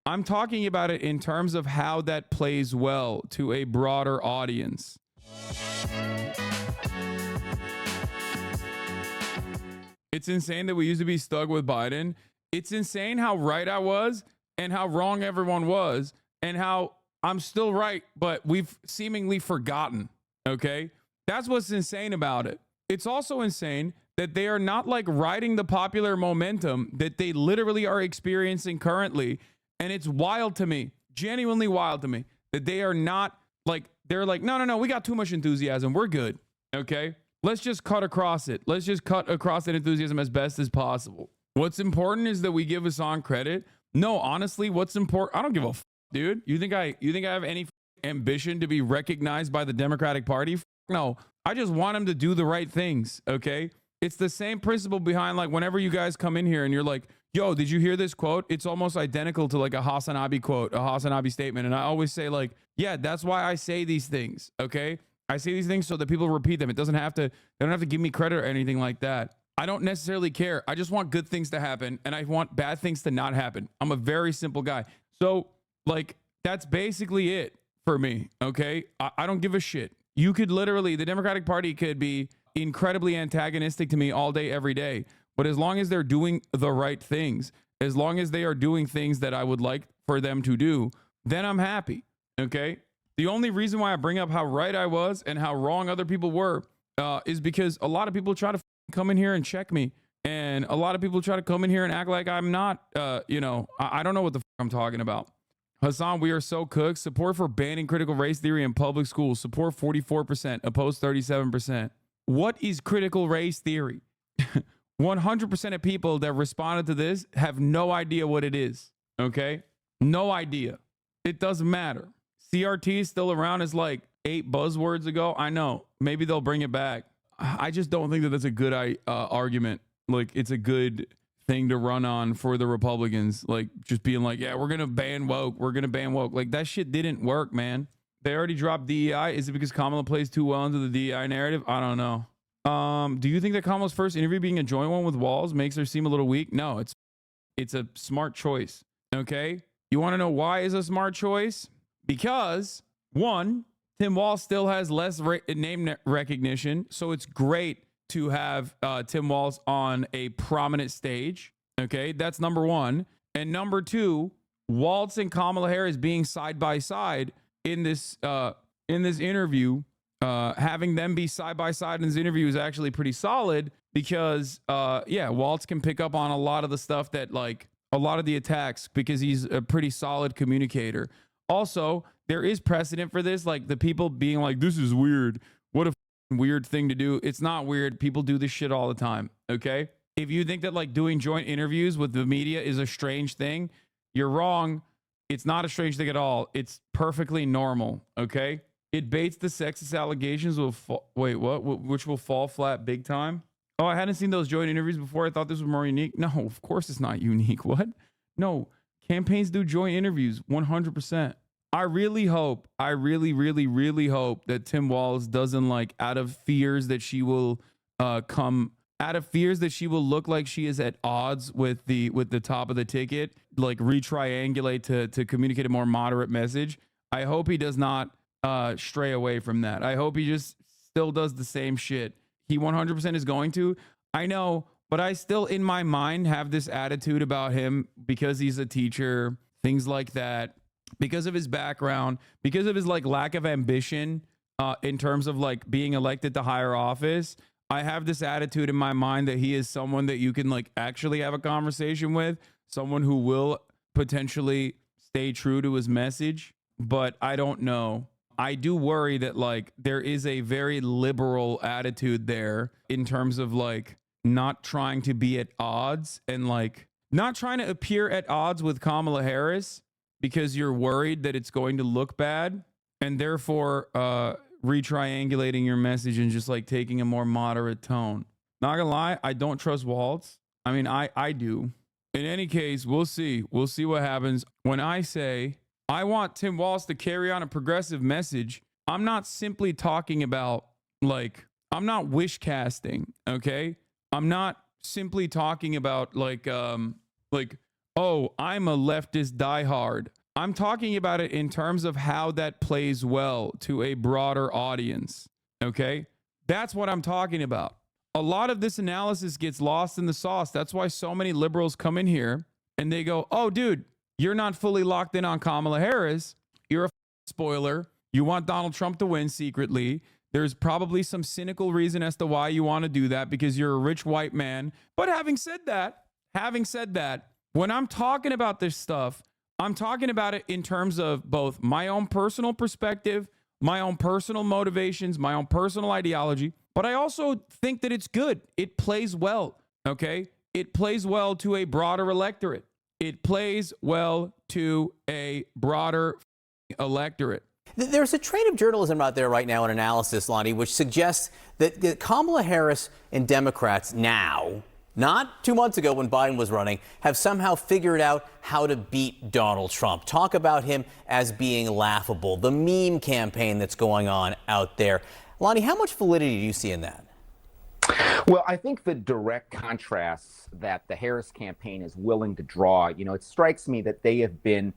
I'm talking about it in terms of how that plays well to a broader audience. It's insane that we used to be stuck with Biden. It's insane how right I was and how wrong everyone was and how I'm still right, but we've seemingly forgotten. Okay. That's what's insane about it. It's also insane that they are not like riding the popular momentum that they literally are experiencing currently. And it's wild to me, genuinely wild to me, that they are not like, they're like, no, we got too much enthusiasm. We're good. Okay. Let's just cut across it. Let's just cut across that enthusiasm as best as possible. What's important is that we give Hasan credit. No, honestly, what's important? I don't give a f, dude. You think I have any ambition to be recognized by the Democratic Party? No, I just want him to do the right things. Okay. It's the same principle behind like whenever you guys come in here and you're like, yo, did you hear this quote? It's almost identical to like a HasanAbi quote, a HasanAbi statement. And I always say like, yeah, that's why I say these things. Okay. I say these things so that people repeat them. It doesn't have to, they don't have to give me credit or anything like that. I don't necessarily care. I just want good things to happen and I want bad things to not happen. I'm a very simple guy. So like, that's basically it for me. Okay. I don't give a shit. You could literally, the Democratic Party could be incredibly antagonistic to me all day, every day. But as long as they're doing the right things, as long as they are doing things that I would like for them to do, then I'm happy. Okay. The only reason why I bring up how right I was and how wrong other people were is because a lot of people try to come in here and check me. And a lot of people try to come in here and act like I'm not, I don't know what the I'm talking about. Hasan, we are so cooked. Support for banning critical race theory in public schools. Support 44%, oppose 37%. What is critical race theory? 100% of people that responded to this have no idea what it is. Okay? No idea. It doesn't matter. CRT is still around as like 8 buzzwords ago. I know. Maybe they'll bring it back. I just don't think that that's a good argument. Like, it's a good thing to run on for the Republicans. Like, just being like, yeah, we're going to ban woke. We're going to ban woke. Like, that shit didn't work, man. They already dropped DEI. Is it because Kamala plays too well into the DEI narrative? I don't know. Do you think that Kamala's first interview being a joint one with Walz makes her seem a little weak? No, it's a smart choice. Okay. You want to know why is a smart choice? Because one, Tim Walz still has less name recognition. So it's great to have Tim Walz on a prominent stage. Okay. That's number one. And number two, Walz and Kamala Harris being side by side in this interview, having them be side by side in this interview is actually pretty solid because, Walz can pick up on a lot of the stuff that like a lot of the attacks because he's a pretty solid communicator. Also, there is precedent for this, like the people being like, this is weird. What a weird thing to do. It's not weird. People do this shit all the time. Okay. If you think that like doing joint interviews with the media is a strange thing, you're wrong. It's not a strange thing at all. It's perfectly normal. Okay. It baits the sexist allegations will which will fall flat big time. Oh, I hadn't seen those joint interviews before. I thought this was more unique. No, of course it's not unique. What? No, campaigns do joint interviews 100%. I really hope, I really, really, really hope that Tim Walz doesn't like out of fears that she will look like she is at odds with the top of the ticket, like retriangulate to communicate a more moderate message. I hope he does not stray away from that. I hope he just still does the same shit. He 100% is going to. I know, but I still in my mind have this attitude about him because he's a teacher, things like that, because of his background, because of his like lack of ambition in terms of like being elected to higher office. I have this attitude in my mind that he is someone that you can like actually have a conversation with, someone who will potentially stay true to his message, but I don't know. I do worry that like there is a very liberal attitude there in terms of like not trying to be at odds and like not trying to appear at odds with Kamala Harris because you're worried that it's going to look bad and therefore retriangulating your message and just like taking a more moderate tone. Not gonna lie, I don't trust Walz. I mean, I do. In any case, we'll see. We'll see what happens. When I say I want Tim Walz to carry on a progressive message, I'm not simply talking about like, I'm not wish casting. Okay. I'm not simply talking about like oh, I'm a leftist diehard. I'm talking about it in terms of how that plays well to a broader audience. Okay? That's what I'm talking about. A lot of this analysis gets lost in the sauce. That's why so many liberals come in here and they go, oh, dude, you're not fully locked in on Kamala Harris. You're a spoiler. You want Donald Trump to win secretly. There's probably some cynical reason as to why you want to do that because you're a rich white man. But having said that, when I'm talking about this stuff, I'm talking about it in terms of both my own personal perspective, my own personal motivations, my own personal ideology, but I also think that it's good. It plays well, okay? It plays well to a broader electorate. It plays well to a broader electorate. There's a trend of journalism out there right now in analysis, Lonnie, which suggests that Kamala Harris and Democrats now, not 2 months ago when Biden was running, have somehow figured out how to beat Donald Trump. Talk about him as being laughable, the meme campaign that's going on out there. Lonnie, how much validity do you see in that? Well, I think the direct contrasts that the Harris campaign is willing to draw, it strikes me that they have been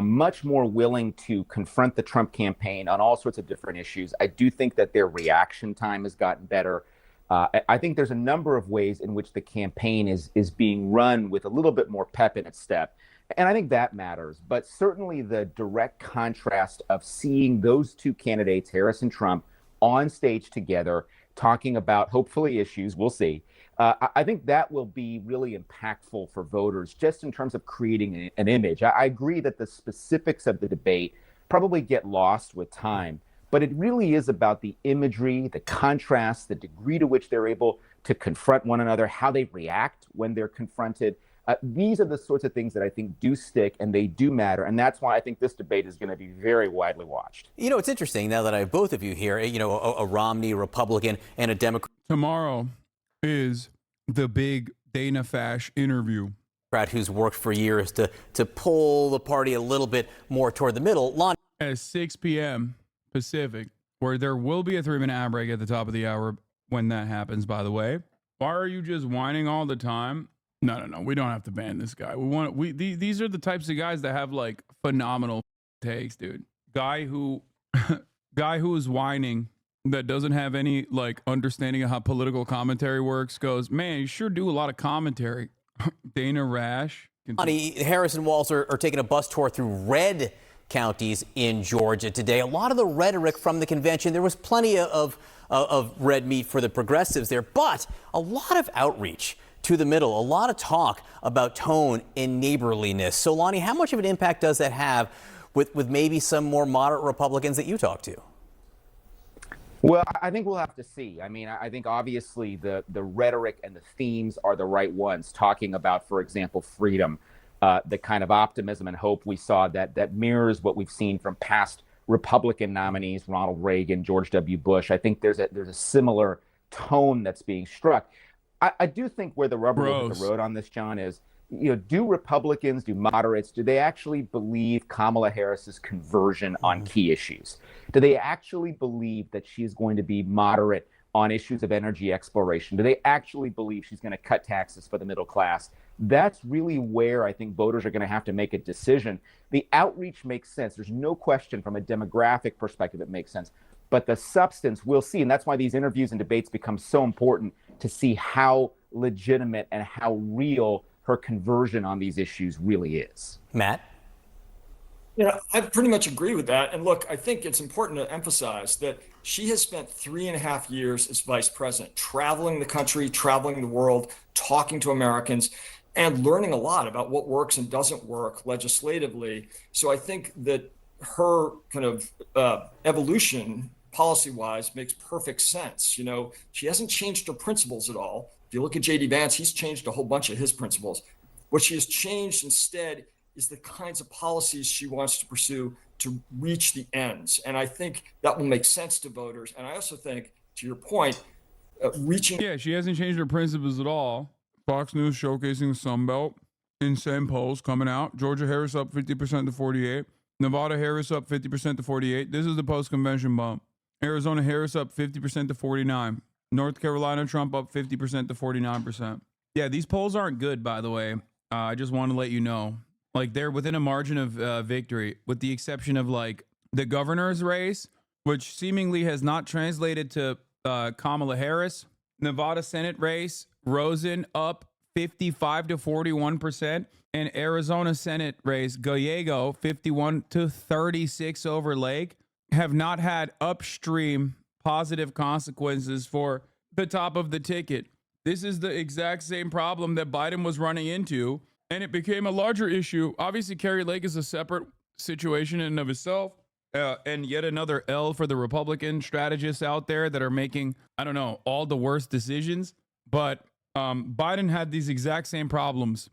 much more willing to confront the Trump campaign on all sorts of different issues. I do think that their reaction time has gotten better. I think there's a number of ways in which the campaign is being run with a little bit more pep in its step. And I think that matters. But certainly the direct contrast of seeing those two candidates, Harris and Trump, on stage together, talking about hopefully issues, we'll see. I think that will be really impactful for voters just in terms of creating an image. I agree that the specifics of the debate probably get lost with time, but it really is about the imagery, the contrast, the degree to which they're able to confront one another, how they react when they're confronted. These are the sorts of things that I think do stick and they do matter. And that's why I think this debate is going to be very widely watched. It's interesting now that I have both of you here, a Romney Republican and a Democrat. Tomorrow is the big Dana Fash interview. Who's worked for years to pull the party a little bit more toward the middle. Lonnie. At 6 p.m. Pacific, where there will be a 3-minute ad break at the top of the hour when that happens, by the way. Why are you just whining all the time? No. We don't have to ban this guy. These are the types of guys that have like phenomenal takes, dude. Guy who is whining that doesn't have any like understanding of how political commentary works goes, man, you sure do a lot of commentary. Dana Rash. Harris and Walz are taking a bus tour through red counties in Georgia today. A lot of the rhetoric from the convention, there was plenty of red meat for the progressives there, but a lot of outreach to the middle, a lot of talk about tone and neighborliness. So, Lonnie, how much of an impact does that have with maybe some more moderate Republicans that you talk to? Well, I think we'll have to see. I mean, I think obviously the rhetoric and the themes are the right ones, talking about, for example, freedom, the kind of optimism and hope we saw that mirrors what we've seen from past Republican nominees, Ronald Reagan, George W. Bush. I think there's a similar tone that's being struck. I do think where the rubber meets the road on this, John, is, do Republicans, do moderates, do they actually believe Kamala Harris's conversion on key issues? Do they actually believe that she's going to be moderate on issues of energy exploration? Do they actually believe she's going to cut taxes for the middle class? That's really where I think voters are going to have to make a decision. The outreach makes sense. There's no question from a demographic perspective it makes sense. But the substance, we'll see. And that's why these interviews and debates become so important, to see how legitimate and how real her conversion on these issues really is. Matt? I pretty much agree with that. And look, I think it's important to emphasize that she has spent 3.5 years as vice president, traveling the country, traveling the world, talking to Americans, and learning a lot about what works and doesn't work legislatively. So I think that her kind of evolution policy-wise makes perfect sense. She hasn't changed her principles at all. If you look at J.D. Vance, he's changed a whole bunch of his principles. What she has changed instead is the kinds of policies she wants to pursue to reach the ends. And I think that will make sense to voters. And I also think, to your point, reaching... Yeah, she hasn't changed her principles at all. Fox News showcasing Sunbelt. Insane polls coming out. Georgia Harris up 50% to 48. Nevada Harris up 50% to 48. This is the post-convention bump. Arizona Harris up 50% to 49. North Carolina Trump up 50% to 49%. Yeah, these polls aren't good, by the way. I just want to let you know, like they're within a margin of victory, with the exception of like the governor's race, which seemingly has not translated to Kamala Harris. Nevada Senate race, Rosen up 55 to 41%, and Arizona Senate race, Gallego 51 to 36 over Lake, have not had upstream positive consequences for the top of the ticket. This is the exact same problem that Biden was running into, and it became a larger issue. Obviously, Kerry Lake is a separate situation in and of itself, and yet another L for the Republican strategists out there that are making, I don't know, all the worst decisions. But Biden had these exact same problems